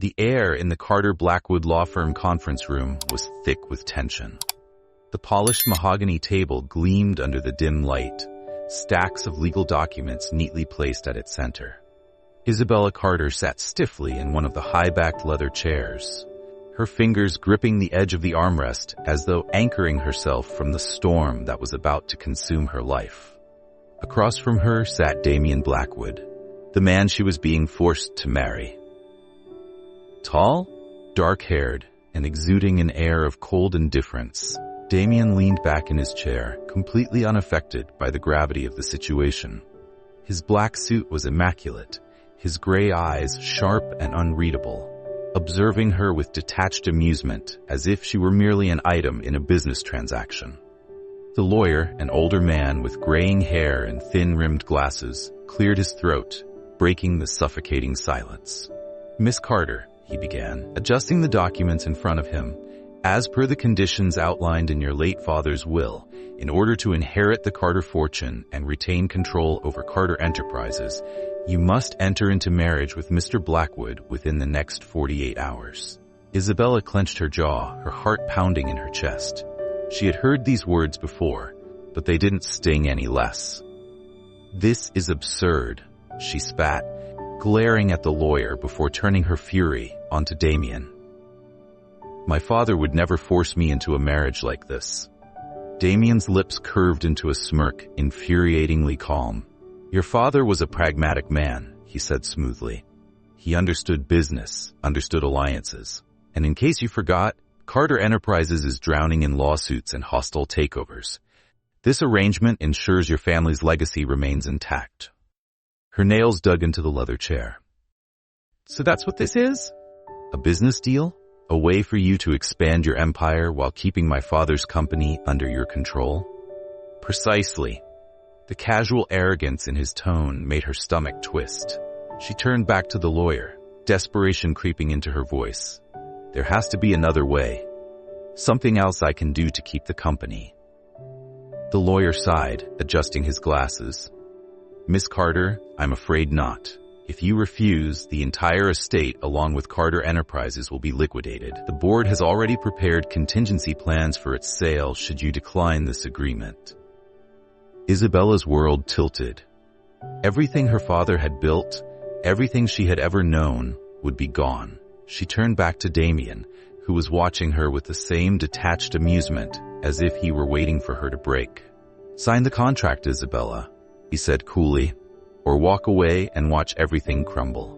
The air in the Carter Blackwood law firm conference room was thick with tension. The polished mahogany table gleamed under the dim light, stacks of legal documents neatly placed at its center. Isabella Carter sat stiffly in one of the high-backed leather chairs, her fingers gripping the edge of the armrest as though anchoring herself from the storm that was about to consume her life. Across from her sat Damien Blackwood, the man she was being forced to marry. Tall, dark-haired, and exuding an air of cold indifference, Damien leaned back in his chair, completely unaffected by the gravity of the situation. His black suit was immaculate, his gray eyes sharp and unreadable, observing her with detached amusement as if she were merely an item in a business transaction. The lawyer, an older man with graying hair and thin-rimmed glasses, cleared his throat, breaking the suffocating silence. "Miss Carter," he began, adjusting the documents in front of him, "as per the conditions outlined in your late father's will, in order to inherit the Carter fortune and retain control over Carter Enterprises, you must enter into marriage with Mr. Blackwood within the next 48 hours. Isabella clenched her jaw, her heart pounding in her chest. She had heard these words before, but they didn't sting any less. "This is absurd," she spat, glaring at the lawyer before turning her fury onto Damien. "My father would never force me into a marriage like this." Damien's lips curved into a smirk, infuriatingly calm. "Your father was a pragmatic man," he said smoothly. "He understood business, understood alliances. And in case you forgot, Carter Enterprises is drowning in lawsuits and hostile takeovers. This arrangement ensures your family's legacy remains intact." Her nails dug into the leather chair. "So that's what this is? A business deal? A way for you to expand your empire while keeping my father's company under your control?" "Precisely." The casual arrogance in his tone made her stomach twist. She turned back to the lawyer, desperation creeping into her voice. "There has to be another way. Something else I can do to keep the company." The lawyer sighed, adjusting his glasses. "Miss Carter, I'm afraid not. If you refuse, the entire estate along with Carter Enterprises will be liquidated. The board has already prepared contingency plans for its sale should you decline this agreement." Isabella's world tilted. Everything her father had built, everything she had ever known, would be gone. She turned back to Damien, who was watching her with the same detached amusement as if he were waiting for her to break. "Sign the contract, Isabella," he said coolly, "or walk away and watch everything crumble."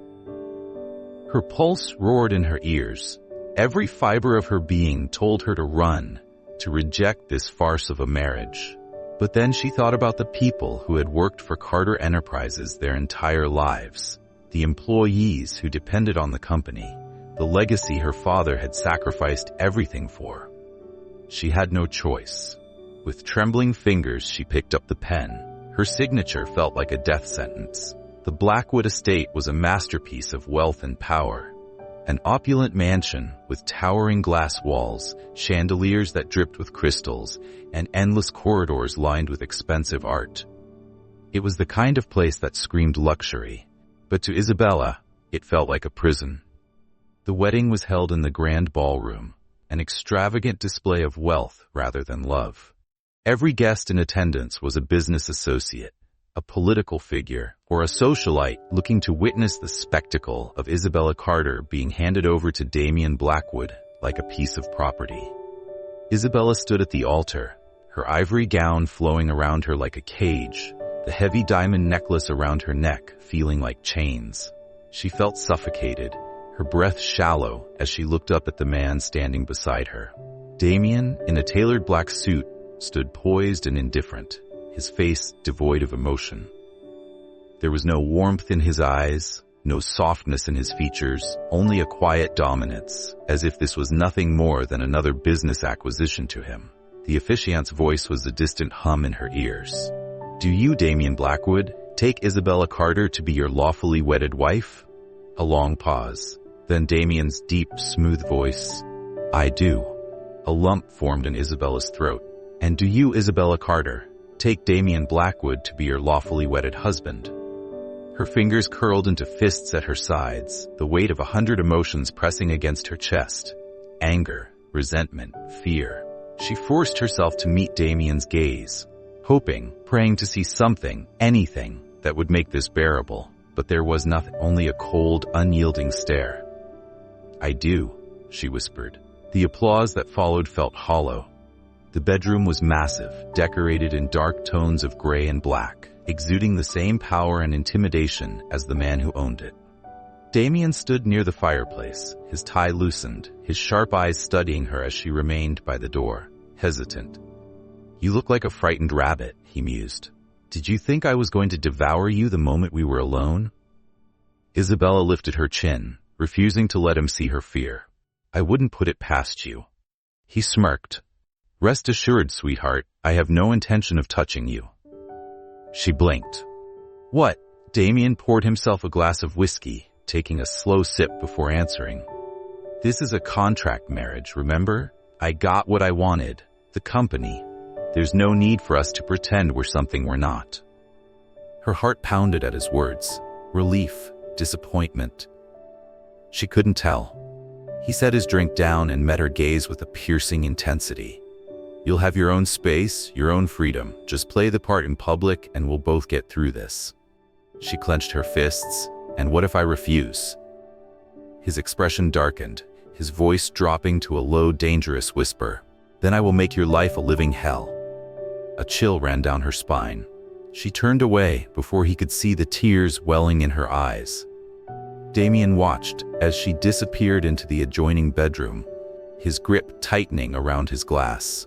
Her pulse roared in her ears. Every fiber of her being told her to run, to reject this farce of a marriage. But then she thought about the people who had worked for Carter Enterprises their entire lives, the employees who depended on the company, the legacy her father had sacrificed everything for. She had no choice. With trembling fingers, she picked up the pen. Her signature felt like a death sentence. The Blackwood estate was a masterpiece of wealth and power. An opulent mansion with towering glass walls, chandeliers that dripped with crystals, and endless corridors lined with expensive art. It was the kind of place that screamed luxury, but to Isabella, it felt like a prison. The wedding was held in the grand ballroom, an extravagant display of wealth rather than love. Every guest in attendance was a business associate, a political figure, or a socialite looking to witness the spectacle of Isabella Carter being handed over to Damien Blackwood like a piece of property. Isabella stood at the altar, her ivory gown flowing around her like a cage, the heavy diamond necklace around her neck feeling like chains. She felt suffocated, her breath shallow as she looked up at the man standing beside her. Damien, in a tailored black suit, stood poised and indifferent, his face devoid of emotion. There was no warmth in his eyes, no softness in his features, only a quiet dominance, as if this was nothing more than another business acquisition to him. The officiant's voice was a distant hum in her ears. "Do you, Damien Blackwood, take Isabella Carter to be your lawfully wedded wife?" A long pause. Then Damien's deep, smooth voice. "I do." A lump formed in Isabella's throat. "And do you, Isabella Carter, take Damien Blackwood to be your lawfully wedded husband?" Her fingers curled into fists at her sides, the weight of 100 emotions pressing against her chest. Anger, resentment, fear. She forced herself to meet Damien's gaze, hoping, praying to see something, anything, that would make this bearable. But there was nothing, only a cold, unyielding stare. "I do," she whispered. The applause that followed felt hollow. The bedroom was massive, decorated in dark tones of gray and black, exuding the same power and intimidation as the man who owned it. Damien stood near the fireplace, his tie loosened, his sharp eyes studying her as she remained by the door, hesitant. "You look like a frightened rabbit," he mused. "Did you think I was going to devour you the moment we were alone?" Isabella lifted her chin, refusing to let him see her fear. "I wouldn't put it past you." He smirked. "Rest assured, sweetheart, I have no intention of touching you." She blinked. "What?" Damien poured himself a glass of whiskey, taking a slow sip before answering. "This is a contract marriage, remember? I got what I wanted. The company. There's no need for us to pretend we're something we're not." Her heart pounded at his words. Relief, disappointment. She couldn't tell. He set his drink down and met her gaze with a piercing intensity. "You'll have your own space, your own freedom. Just play the part in public and we'll both get through this." She clenched her fists. "And what if I refuse?" His expression darkened, his voice dropping to a low, dangerous whisper. "Then I will make your life a living hell." A chill ran down her spine. She turned away before he could see the tears welling in her eyes. Damien watched as she disappeared into the adjoining bedroom, his grip tightening around his glass.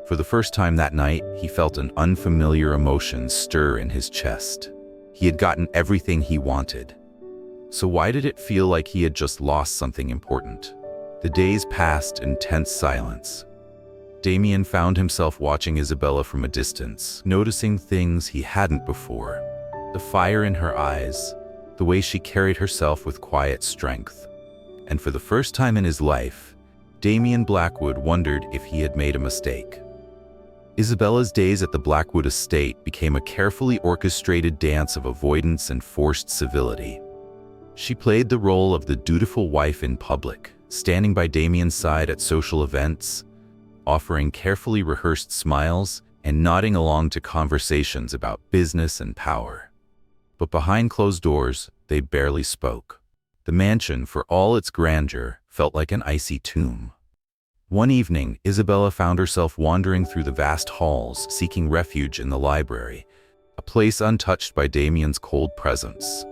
For the first time that night, he felt an unfamiliar emotion stir in his chest. He had gotten everything he wanted. So why did it feel like he had just lost something important? The days passed in tense silence. Damien found himself watching Isabella from a distance, noticing things he hadn't before. The fire in her eyes, the way she carried herself with quiet strength. And for the first time in his life, Damien Blackwood wondered if he had made a mistake. Isabella's days at the Blackwood estate became a carefully orchestrated dance of avoidance and forced civility. She played the role of the dutiful wife in public, standing by Damien's side at social events, offering carefully rehearsed smiles and nodding along to conversations about business and power. But behind closed doors, they barely spoke. The mansion, for all its grandeur, felt like an icy tomb. One evening, Isabella found herself wandering through the vast halls, seeking refuge in the library, a place untouched by Damien's cold presence.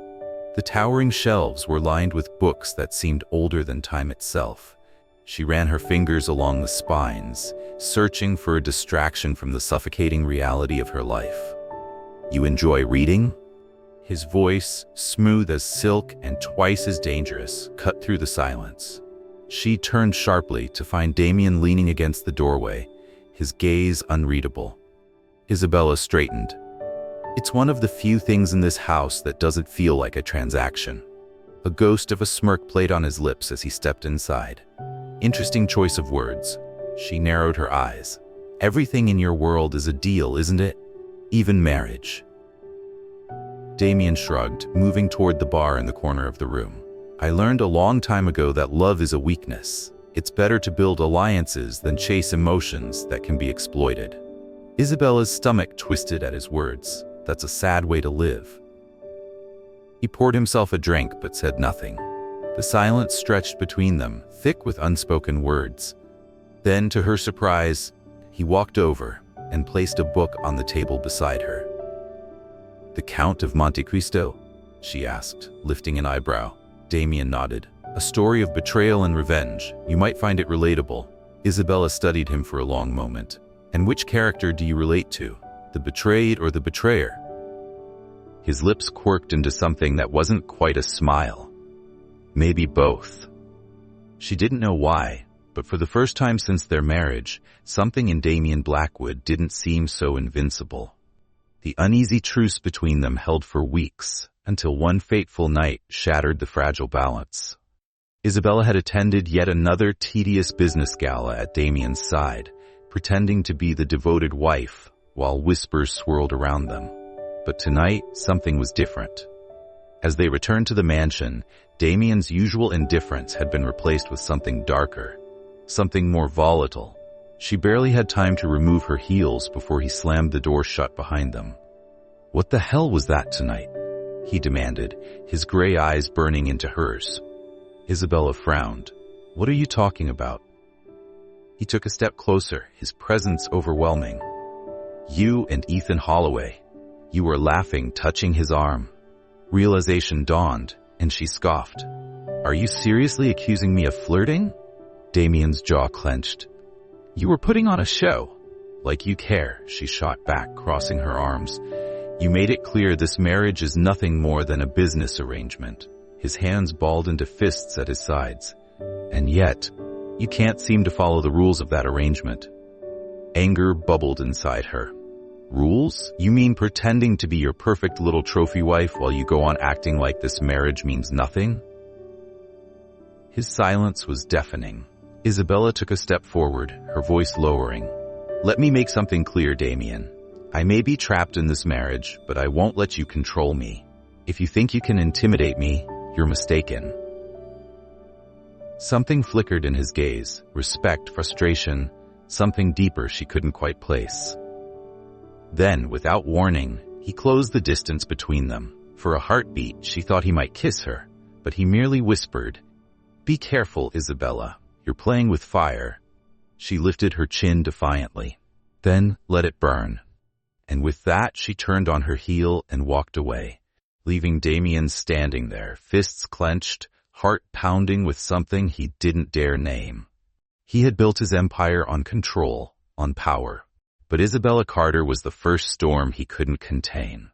The towering shelves were lined with books that seemed older than time itself. She ran her fingers along the spines, searching for a distraction from the suffocating reality of her life. "You enjoy reading?" His voice, smooth as silk and twice as dangerous, cut through the silence. She turned sharply to find Damien leaning against the doorway, his gaze unreadable. Isabella straightened. "It's one of the few things in this house that doesn't feel like a transaction." A ghost of a smirk played on his lips as he stepped inside. "Interesting choice of words." She narrowed her eyes. "Everything in your world is a deal, isn't it? Even marriage." Damien shrugged, moving toward the bar in the corner of the room. "I learned a long time ago that love is a weakness. It's better to build alliances than chase emotions that can be exploited." Isabella's stomach twisted at his words. "That's a sad way to live." He poured himself a drink but said nothing. The silence stretched between them, thick with unspoken words. Then, to her surprise, he walked over and placed a book on the table beside her. "The Count of Monte Cristo?" she asked, lifting an eyebrow. Damien nodded. "A story of betrayal and revenge. You might find it relatable." Isabella studied him for a long moment. "And which character do you relate to? The betrayed or the betrayer?" His lips quirked into something that wasn't quite a smile. "Maybe both." She didn't know why, but for the first time since their marriage, something in Damien Blackwood didn't seem so invincible. The uneasy truce between them held for weeks, until one fateful night shattered the fragile balance. Isabella had attended yet another tedious business gala at Damien's side, pretending to be the devoted wife, while whispers swirled around them. But tonight, something was different. As they returned to the mansion, Damien's usual indifference had been replaced with something darker, something more volatile. She barely had time to remove her heels before he slammed the door shut behind them. "What the hell was that tonight?" he demanded, his gray eyes burning into hers. Isabella frowned. "What are you talking about?" He took a step closer, his presence overwhelming. "You and Ethan Holloway." You were laughing, touching his arm. Realization dawned, and she scoffed. "Are you seriously accusing me of flirting?" Damien's jaw clenched. "You were putting on a show." "Like you care," she shot back, crossing her arms. "You made it clear this marriage is nothing more than a business arrangement." His hands balled into fists at his sides. "And yet, you can't seem to follow the rules of that arrangement." Anger bubbled inside her. "Rules? You mean pretending to be your perfect little trophy wife while you go on acting like this marriage means nothing?" His silence was deafening. Isabella took a step forward, her voice lowering. "Let me make something clear, Damien. I may be trapped in this marriage, but I won't let you control me. If you think you can intimidate me, you're mistaken." Something flickered in his gaze, respect, frustration, something deeper she couldn't quite place. Then, without warning, he closed the distance between them. For a heartbeat, she thought he might kiss her, but he merely whispered, "Be careful, Isabella. You're playing with fire." She lifted her chin defiantly. "Then let it burn." And with that, she turned on her heel and walked away, leaving Damien standing there, fists clenched, heart pounding with something he didn't dare name. He had built his empire on control, on power. But Isabella Carter was the first storm he couldn't contain.